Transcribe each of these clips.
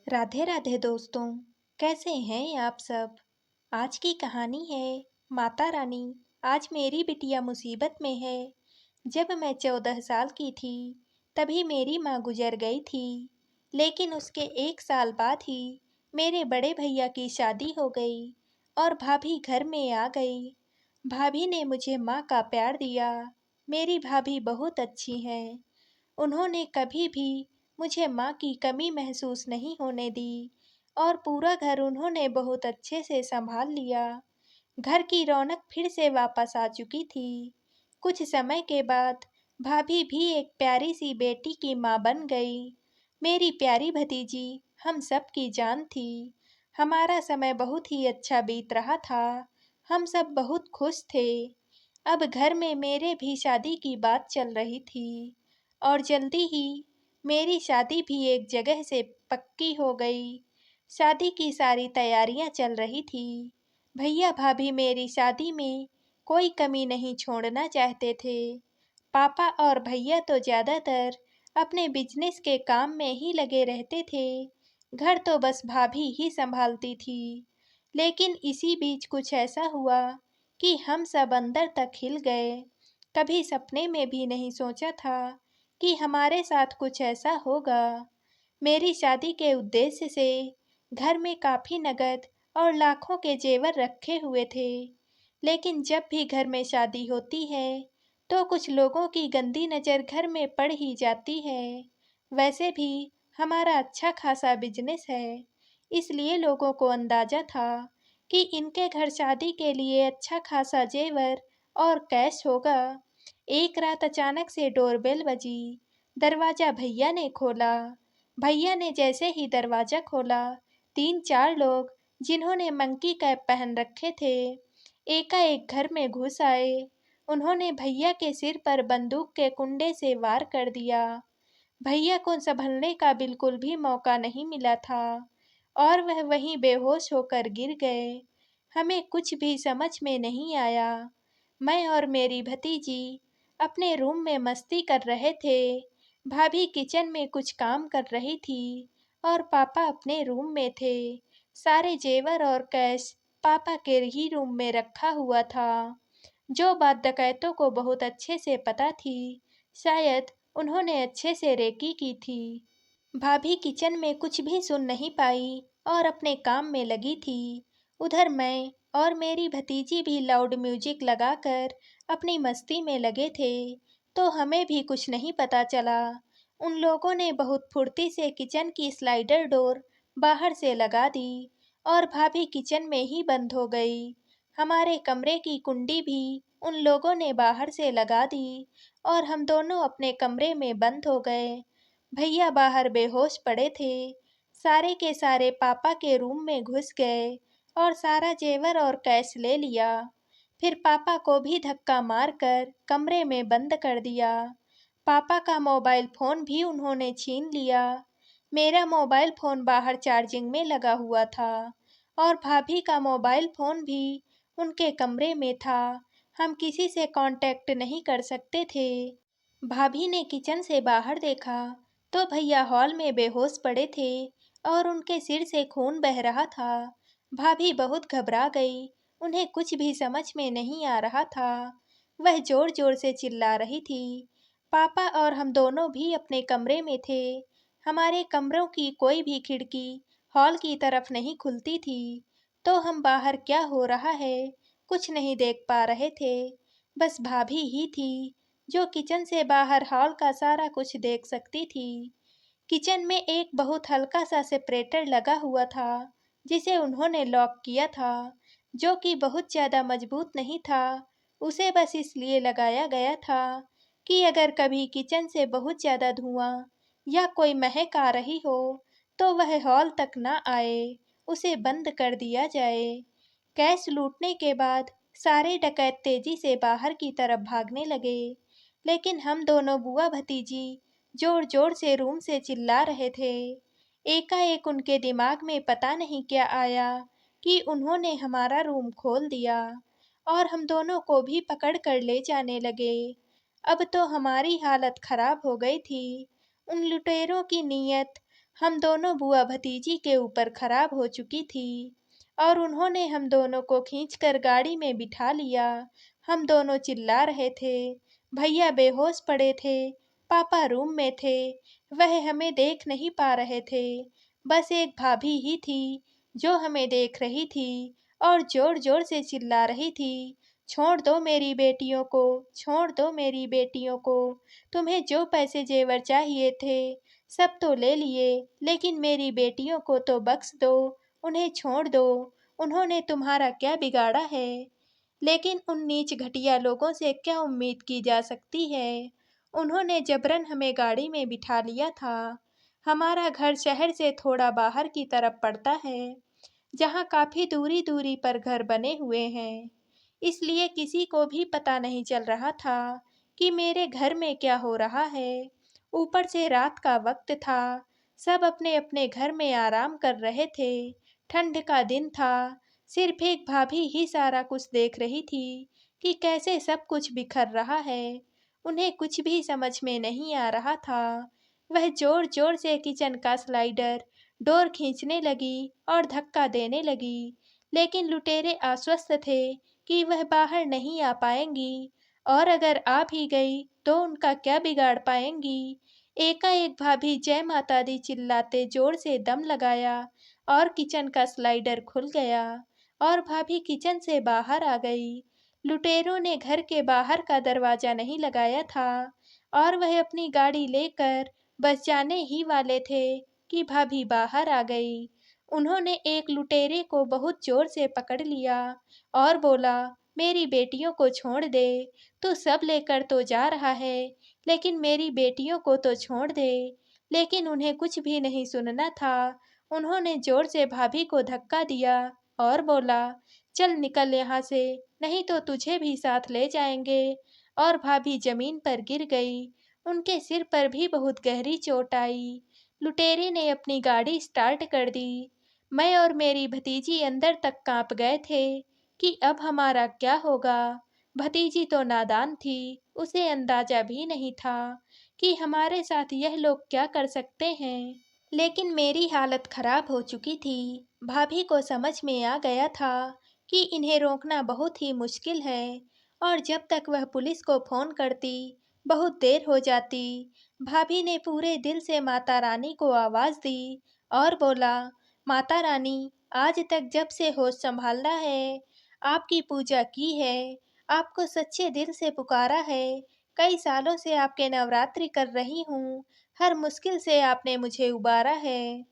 राधे राधे दोस्तों। कैसे हैं आप सब। आज की कहानी है माता रानी। आज मेरी बिटिया मुसीबत में है। जब मैं 14 साल की थी तभी मेरी माँ गुजर गई थी। लेकिन उसके 1 साल बाद ही मेरे बड़े भैया की शादी हो गई और भाभी घर में आ गई। भाभी ने मुझे माँ का प्यार दिया। मेरी भाभी बहुत अच्छी हैं। उन्होंने कभी भी मुझे माँ की कमी महसूस नहीं होने दी और पूरा घर उन्होंने बहुत अच्छे से संभाल लिया। घर की रौनक फिर से वापस आ चुकी थी। कुछ समय के बाद भाभी भी एक प्यारी सी बेटी की माँ बन गई। मेरी प्यारी भतीजी हम सब की जान थी। हमारा समय बहुत ही अच्छा बीत रहा था। हम सब बहुत खुश थे। अब घर में मेरे भी शादी की बात चल रही थी और जल्दी ही मेरी शादी भी एक जगह से पक्की हो गई। शादी की सारी तैयारियां चल रही थी। भैया भाभी मेरी शादी में कोई कमी नहीं छोड़ना चाहते थे। पापा और भैया तो ज़्यादातर अपने बिजनेस के काम में ही लगे रहते थे। घर तो बस भाभी ही संभालती थी। लेकिन इसी बीच कुछ ऐसा हुआ कि हम सब अंदर तक हिल गए। कभी सपने में भी नहीं सोचा था कि हमारे साथ कुछ ऐसा होगा। मेरी शादी के उद्देश्य से घर में काफ़ी नगद और लाखों के जेवर रखे हुए थे। लेकिन जब भी घर में शादी होती है तो कुछ लोगों की गंदी नज़र घर में पड़ ही जाती है। वैसे भी हमारा अच्छा खासा बिजनेस है, इसलिए लोगों को अंदाज़ा था कि इनके घर शादी के लिए अच्छा खासा जेवर और कैश होगा। एक रात अचानक से डोरबेल बजी। दरवाज़ा भैया ने खोला। भैया ने जैसे ही दरवाज़ा खोला, 3-4 लोग जिन्होंने मंकी कैप पहन रखे थे, एकाएक घर में घुस आए। उन्होंने भैया के सिर पर बंदूक के कुंडे से वार कर दिया। भैया को संभलने का बिल्कुल भी मौका नहीं मिला था और वह वहीं बेहोश होकर गिर गए। हमें कुछ भी समझ में नहीं आया। मैं और मेरी भतीजी अपने रूम में मस्ती कर रहे थे। भाभी किचन में कुछ काम कर रही थी और पापा अपने रूम में थे। सारे जेवर और कैश पापा के ही रूम में रखा हुआ था। जो बात डकैतों को बहुत अच्छे से पता थी, शायद उन्होंने अच्छे से रेकी की थी। भाभी किचन में कुछ भी सुन नहीं पाई और अपने काम में लगी थी। उधर मैं और मेरी भतीजी भी लाउड म्यूजिक लगाकर अपनी मस्ती में लगे थे, तो हमें भी कुछ नहीं पता चला। उन लोगों ने बहुत फुर्ती से किचन की स्लाइडर डोर बाहर से लगा दी और भाभी किचन में ही बंद हो गई। हमारे कमरे की कुंडी भी उन लोगों ने बाहर से लगा दी और हम दोनों अपने कमरे में बंद हो गए। भैया बाहर बेहोश पड़े थे। सारे के सारे पापा के रूम में घुस गए और सारा जेवर और कैश ले लिया। फिर पापा को भी धक्का मारकर कमरे में बंद कर दिया। पापा का मोबाइल फ़ोन भी उन्होंने छीन लिया। मेरा मोबाइल फ़ोन बाहर चार्जिंग में लगा हुआ था और भाभी का मोबाइल फ़ोन भी उनके कमरे में था। हम किसी से कांटेक्ट नहीं कर सकते थे। भाभी ने किचन से बाहर देखा तो भैया हॉल में बेहोश पड़े थे और उनके सिर से खून बह रहा था। भाभी बहुत घबरा गई। उन्हें कुछ भी समझ में नहीं आ रहा था। वह जोर जोर से चिल्ला रही थी। पापा और हम दोनों भी अपने कमरे में थे। हमारे कमरों की कोई भी खिड़की हॉल की तरफ नहीं खुलती थी, तो हम बाहर क्या हो रहा है कुछ नहीं देख पा रहे थे। बस भाभी ही थी जो किचन से बाहर हॉल का सारा कुछ देख सकती थी। किचन में एक बहुत हल्का सा सेपरेटर लगा हुआ था, जिसे उन्होंने लॉक किया था, जो कि बहुत ज़्यादा मजबूत नहीं था। उसे बस इसलिए लगाया गया था कि अगर कभी किचन से बहुत ज़्यादा धुआं या कोई महक आ रही हो, तो वह हॉल तक ना आए, उसे बंद कर दिया जाए। कैश लूटने के बाद सारे डकैत तेजी से बाहर की तरफ भागने लगे, लेकिन हम दोनों बुआ भतीजी जोर जोर से रूम से चिल्ला रहे थे। एकाएक उनके दिमाग में पता नहीं क्या आया कि उन्होंने हमारा रूम खोल दिया और हम दोनों को भी पकड़ कर ले जाने लगे। अब तो हमारी हालत खराब हो गई थी। उन लुटेरों की नीयत हम दोनों बुआ भतीजी के ऊपर खराब हो चुकी थी और उन्होंने हम दोनों को खींचकर गाड़ी में बिठा लिया। हम दोनों चिल्ला रहे थे। भैया बेहोश पड़े थे। पापा रूम में थे। वह हमें देख नहीं पा रहे थे। बस एक भाभी ही थी जो हमें देख रही थी और जोर-जोर से चिल्ला रही थी, छोड़ दो मेरी बेटियों को, छोड़ दो मेरी बेटियों को। तुम्हें जो पैसे जेवर चाहिए थे, सब तो ले लिए, लेकिन मेरी बेटियों को तो बख्श दो, उन्हें छोड़ दो। उन्होंने तुम्हारा क्या बिगाड़ा है? लेकिन उन नीच घटिया लोगों से क्या उम्मीद की जा सकती है? उन्होंने जबरन हमें गाड़ी में बिठा लिया था। हमारा घर शहर से थोड़ा बाहर की तरफ पड़ता है, जहाँ काफ़ी दूरी-दूरी पर घर बने हुए हैं। इसलिए किसी को भी पता नहीं चल रहा था कि मेरे घर में क्या हो रहा है। ऊपर से रात का वक्त था। सब अपने-अपने घर में आराम कर रहे थे। ठंड का दिन था। सिर्फ एक भाभी ही सारा कुछ देख रही थी कि कैसे सब कुछ बिखर रहा है। उन्हें कुछ भी समझ में नहीं आ रहा था। वह जोर-जोर से किचन का स्लाइडर डोर खींचने लगी और धक्का देने लगी, लेकिन लुटेरे आश्वस्त थे कि वह बाहर नहीं आ पाएंगी और अगर आ भी गई तो उनका क्या बिगाड़ पाएंगी। एकाएक भाभी जय माता दी चिल्लाते जोर से दम लगाया और किचन का स्लाइडर खुल गया और भाभी किचन से बाहर आ गई। लुटेरों ने घर के बाहर का दरवाजा नहीं लगाया था और वह अपनी गाड़ी लेकर बस जाने ही वाले थे कि भाभी बाहर आ गई। उन्होंने एक लुटेरे को बहुत जोर से पकड़ लिया और बोला, मेरी बेटियों को छोड़ दे। तू सब लेकर तो जा रहा है, लेकिन मेरी बेटियों को तो छोड़ दे। लेकिन उन्हें कुछ भी नहीं सुनना था। उन्होंने जोर से भाभी को धक्का दिया और बोला, चल निकल यहाँ से, नहीं तो तुझे भी साथ ले जाएंगे। और भाभी जमीन पर गिर गई। उनके सिर पर भी बहुत गहरी चोट आई। लुटेरे ने अपनी गाड़ी स्टार्ट कर दी। मैं और मेरी भतीजी अंदर तक कांप गए थे कि अब हमारा क्या होगा। भतीजी तो नादान थी, उसे अंदाजा भी नहीं था कि हमारे साथ यह लोग क्या कर सकते हैं। लेकिन मेरी हालत खराब हो चुकी थी। भाभी को समझ में आ गया था कि इन्हें रोकना बहुत ही मुश्किल है और जब तक वह पुलिस को फ़ोन करती, बहुत देर हो जाती। भाभी ने पूरे दिल से माता रानी को आवाज़ दी और बोला, माता रानी, आज तक जब से होश संभाला है, आपकी पूजा की है, आपको सच्चे दिल से पुकारा है। कई सालों से आपके नवरात्रि कर रही हूँ। हर मुश्किल से आपने मुझे उबारा है।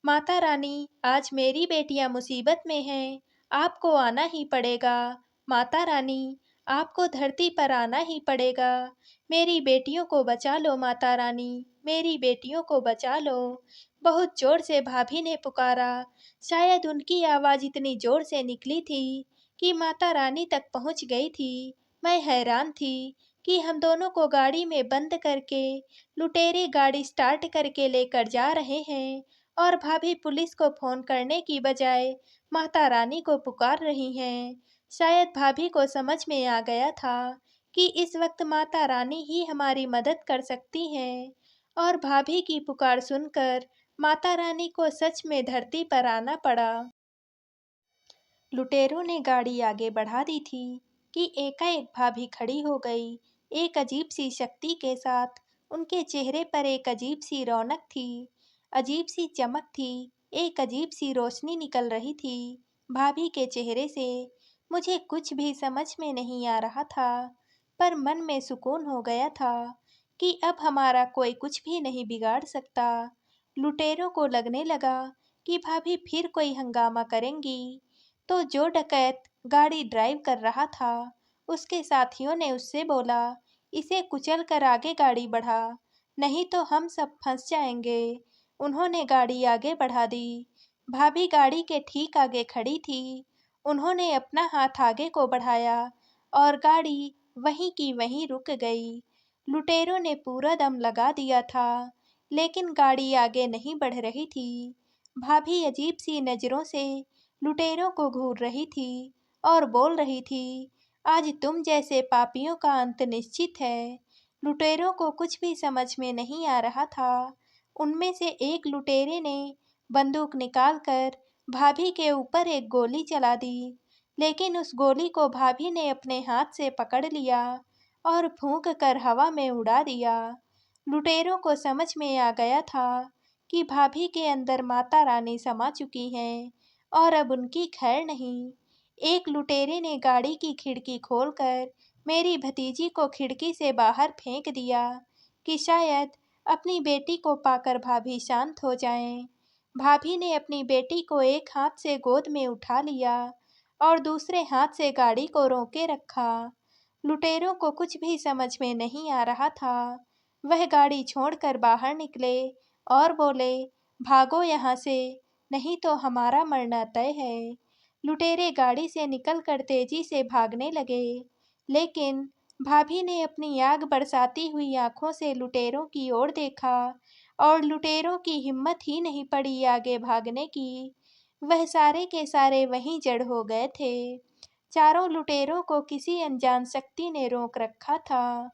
माता रानी, आज मेरी बेटियां मुसीबत में हैं। आपको आना ही पड़ेगा। माता रानी, आपको धरती पर आना ही पड़ेगा। मेरी बेटियों को बचा लो माता रानी, मेरी बेटियों को बचा लो। बहुत जोर से भाभी ने पुकारा। शायद उनकी आवाज़ इतनी जोर से निकली थी कि माता रानी तक पहुंच गई थी। मैं हैरान थी कि हम दोनों को गाड़ी में बंद करके लुटेरे गाड़ी स्टार्ट करके लेकर जा रहे हैं और भाभी पुलिस को फ़ोन करने की बजाय माता रानी को पुकार रही हैं। शायद भाभी को समझ में आ गया था कि इस वक्त माता रानी ही हमारी मदद कर सकती हैं और भाभी की पुकार सुनकर माता रानी को सच में धरती पर आना पड़ा। लुटेरों ने गाड़ी आगे बढ़ा दी थी कि एकाएक भाभी खड़ी हो गई, एक अजीब सी शक्ति के साथ। उनके चेहरे पर एक अजीब सी रौनक थी, अजीब सी चमक थी, एक अजीब सी रोशनी निकल रही थी भाभी के चेहरे से। मुझे कुछ भी समझ में नहीं आ रहा था, पर मन में सुकून हो गया था कि अब हमारा कोई कुछ भी नहीं बिगाड़ सकता। लुटेरों को लगने लगा कि भाभी फिर कोई हंगामा करेंगी, तो जो डकैत गाड़ी ड्राइव कर रहा था, उसके साथियों ने उससे बोला, इसे कुचल कर आगे गाड़ी बढ़ा, नहीं तो हम सब फंस जाएंगे। उन्होंने गाड़ी आगे बढ़ा दी। भाभी गाड़ी के ठीक आगे खड़ी थी। उन्होंने अपना हाथ आगे को बढ़ाया और गाड़ी वहीं की वहीं रुक गई। लुटेरों ने पूरा दम लगा दिया था, लेकिन गाड़ी आगे नहीं बढ़ रही थी। भाभी अजीब सी नज़रों से लुटेरों को घूर रही थी और बोल रही थी, आज तुम जैसे पापियों का अंत निश्चित है। लुटेरों को कुछ भी समझ में नहीं आ रहा था। उनमें से एक लुटेरे ने बंदूक निकालकर भाभी के ऊपर एक गोली चला दी, लेकिन उस गोली को भाभी ने अपने हाथ से पकड़ लिया और फूंक कर हवा में उड़ा दिया। लुटेरों को समझ में आ गया था कि भाभी के अंदर माता रानी समा चुकी हैं और अब उनकी खैर नहीं। एक लुटेरे ने गाड़ी की खिड़की खोलकर मेरी भतीजी को खिड़की से बाहर फेंक दिया कि शायद अपनी बेटी को पाकर भाभी शांत हो जाएं। भाभी ने अपनी बेटी को एक हाथ से गोद में उठा लिया और दूसरे हाथ से गाड़ी को रोके रखा। लुटेरों को कुछ भी समझ में नहीं आ रहा था। वह गाड़ी छोड़कर बाहर निकले और बोले, भागो यहाँ से, नहीं तो हमारा मरना तय है। लुटेरे गाड़ी से निकलकर तेजी से भागने लगे, लेकिन भाभी ने अपनी आग बरसाती हुई आंखों से लुटेरों की ओर देखा और लुटेरों की हिम्मत ही नहीं पड़ी आगे भागने की। वह सारे के सारे वहीं जड़ हो गए थे। चारों लुटेरों को किसी अनजान शक्ति ने रोक रखा था।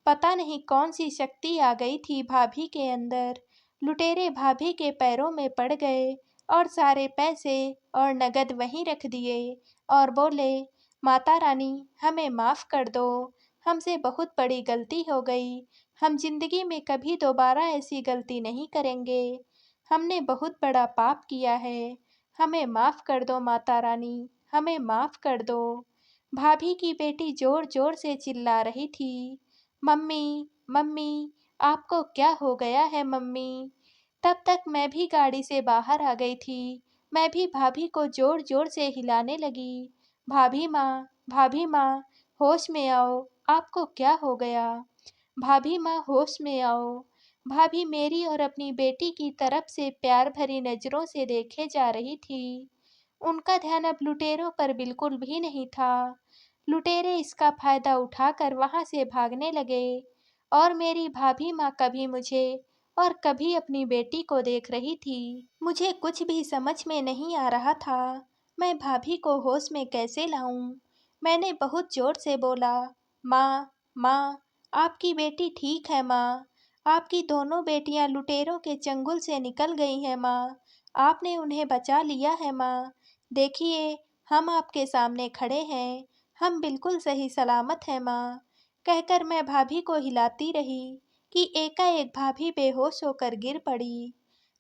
पता नहीं कौन सी शक्ति आ गई थी भाभी के अंदर। लुटेरे भाभी के पैरों में पड़ गए और सारे पैसे और नगद वहीं रख दिए और बोले, माता रानी हमें माफ़ कर दो, हमसे बहुत बड़ी गलती हो गई, हम जिंदगी में कभी दोबारा ऐसी गलती नहीं करेंगे, हमने बहुत बड़ा पाप किया है, हमें माफ़ कर दो माता रानी, हमें माफ़ कर दो। भाभी की बेटी जोर जोर से चिल्ला रही थी, मम्मी मम्मी आपको क्या हो गया है मम्मी। तब तक मैं भी गाड़ी से बाहर आ गई थी। मैं भी भाभी को जोर जोर से हिलाने लगी, भाभी माँ होश में आओ, आपको क्या हो गया, भाभी माँ होश में आओ। भाभी मेरी और अपनी बेटी की तरफ से प्यार भरी नजरों से देखे जा रही थी। उनका ध्यान अब लुटेरों पर बिल्कुल भी नहीं था। लुटेरे इसका फायदा उठाकर वहां से भागने लगे और मेरी भाभी माँ कभी मुझे और कभी अपनी बेटी को देख रही थी। मुझे कुछ भी समझ में नहीं आ रहा था। मैं भाभी को होश में कैसे लाऊं? मैंने बहुत जोर से बोला, माँ माँ आपकी बेटी ठीक है माँ, आपकी दोनों बेटियां लुटेरों के चंगुल से निकल गई हैं माँ, आपने उन्हें बचा लिया है माँ, देखिए हम आपके सामने खड़े हैं, हम बिल्कुल सही सलामत हैं माँ। कहकर मैं भाभी को हिलाती रही कि एकाएक भाभी बेहोश होकर गिर पड़ी।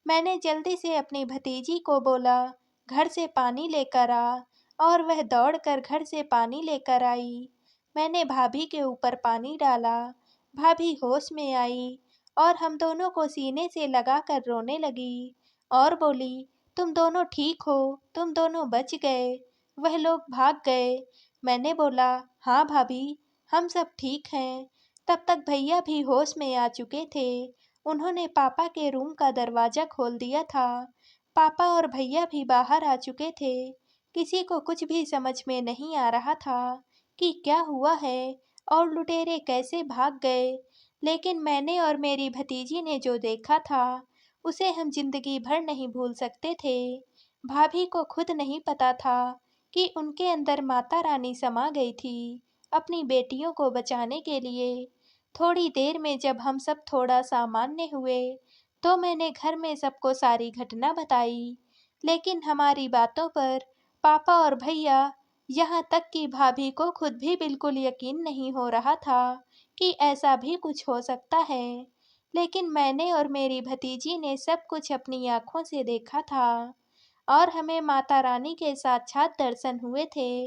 मैंने जल्दी से अपनी भतीजी को बोला, घर से पानी लेकर आ, और वह दौड़कर घर से पानी लेकर आई। मैंने भाभी के ऊपर पानी डाला। भाभी होश में आई और हम दोनों को सीने से लगाकर रोने लगी और बोली, तुम दोनों ठीक हो, तुम दोनों बच गए, वह लोग भाग गए। मैंने बोला, हाँ भाभी, हम सब ठीक हैं। तब तक भैया भी होश में आ चुके थे। उन्होंने पापा के रूम का दरवाजा खोल दिया था। पापा और भैया भी बाहर आ चुके थे। किसी को कुछ भी समझ में नहीं आ रहा था कि क्या हुआ है और लुटेरे कैसे भाग गए, लेकिन मैंने और मेरी भतीजी ने जो देखा था उसे हम जिंदगी भर नहीं भूल सकते थे। भाभी को खुद नहीं पता था कि उनके अंदर माता रानी समा गई थी अपनी बेटियों को बचाने के लिए। थोड़ी देर में जब हम सब थोड़ा सामान्य हुए तो मैंने घर में सबको सारी घटना बताई, लेकिन हमारी बातों पर पापा और भैया, यहाँ तक कि भाभी को खुद भी बिल्कुल यकीन नहीं हो रहा था कि ऐसा भी कुछ हो सकता है। लेकिन मैंने और मेरी भतीजी ने सब कुछ अपनी आंखों से देखा था और हमें माता रानी के साक्षात दर्शन हुए थे,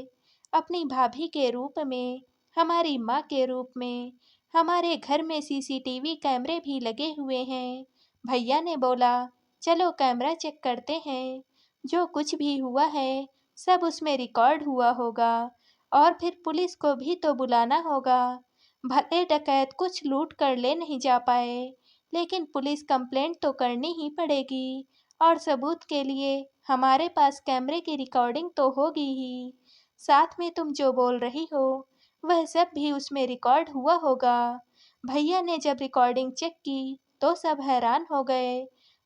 अपनी भाभी के रूप में, हमारी माँ के रूप में। हमारे घर में सीसीटीवी कैमरे भी लगे हुए हैं। भैया ने बोला, चलो कैमरा चेक करते हैं, जो कुछ भी हुआ है सब उसमें रिकॉर्ड हुआ होगा और फिर पुलिस को भी तो बुलाना होगा। भले डकैत कुछ लूट कर ले नहीं जा पाए, लेकिन पुलिस कंप्लेंट तो करनी ही पड़ेगी और सबूत के लिए हमारे पास कैमरे की रिकॉर्डिंग तो होगी ही। साथ में तुम जो बोल रही हो वह सब भी उसमें रिकॉर्ड हुआ होगा। भैया ने जब रिकॉर्डिंग चेक की तो सब हैरान हो गए।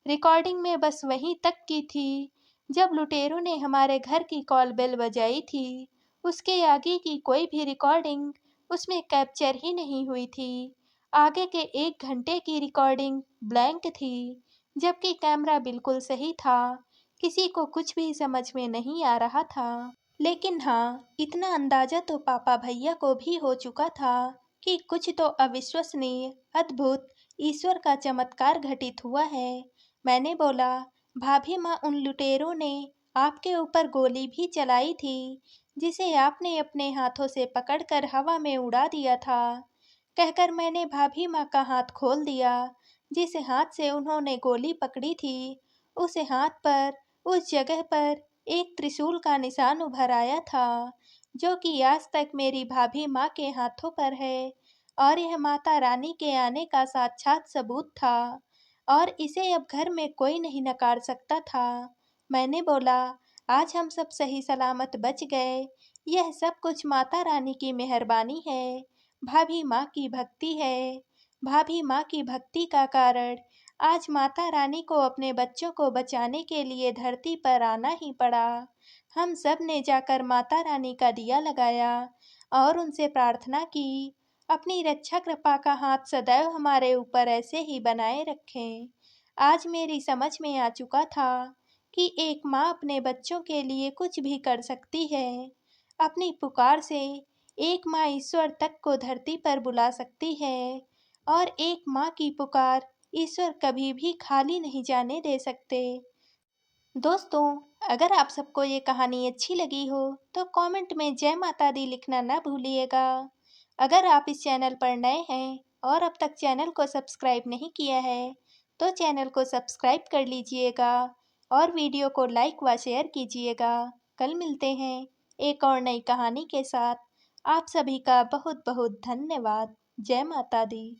रिकॉर्डिंग में बस वहीं तक की थी जब लुटेरों ने हमारे घर की कॉल बेल बजाई थी। उसके आगे की कोई भी रिकॉर्डिंग उसमें कैप्चर ही नहीं हुई थी। आगे के 1 घंटे की रिकॉर्डिंग ब्लैंक थी। जबकि कैमरा बिल्कुल सही था। किसी को कुछ भी समझ में नहीं आ रहा था। लेकिन हाँ, इतना अंदाजा तो पापा भैया को भी हो चुका था कि कुछ तो अविश्वसनीय, अद्भुत, ईश्वर का चमत्कार घटित हुआ है। मैंने बोला, भाभी माँ, उन लुटेरों ने आपके ऊपर गोली भी चलाई थी, जिसे आपने अपने हाथों से पकड़कर हवा में उड़ा दिया था। कहकर मैंने भाभी माँ का हाथ खोल दिया। जिस हाथ से उन्होंने गोली पकड़ी थी, उस हाथ पर, उस जगह पर एक त्रिशूल का निशान उभर आया था, जो कि आज तक मेरी भाभी माँ के हाथों पर है, और यह माता रानी के आने का साक्षात सबूत था, और इसे अब घर में कोई नहीं नकार सकता था। मैंने बोला, आज हम सब सही सलामत बच गए। यह सब कुछ माता रानी की मेहरबानी है, भाभी माँ की भक्ति है। भाभी माँ की भक्ति का कारण आज माता रानी को अपने बच्चों को बचाने के लिए धरती पर आना ही पड़ा। हम सब ने जाकर माता रानी का दिया लगाया और उनसे प्रार्थना की, अपनी रक्षा कृपा का हाथ सदैव हमारे ऊपर ऐसे ही बनाए रखें। आज मेरी समझ में आ चुका था कि एक माँ अपने बच्चों के लिए कुछ भी कर सकती है। अपनी पुकार से एक माँ ईश्वर तक को धरती पर बुला सकती है, और एक माँ की पुकार ईश्वर कभी भी खाली नहीं जाने दे सकते। दोस्तों, अगर आप सबको ये कहानी अच्छी लगी हो तो कमेंट में जय माता दी लिखना ना भूलिएगा। अगर आप इस चैनल पर नए हैं और अब तक चैनल को सब्सक्राइब नहीं किया है तो चैनल को सब्सक्राइब कर लीजिएगा और वीडियो को लाइक व शेयर कीजिएगा। कल मिलते हैं एक और नई कहानी के साथ। आप सभी का बहुत बहुत धन्यवाद। जय माता दी।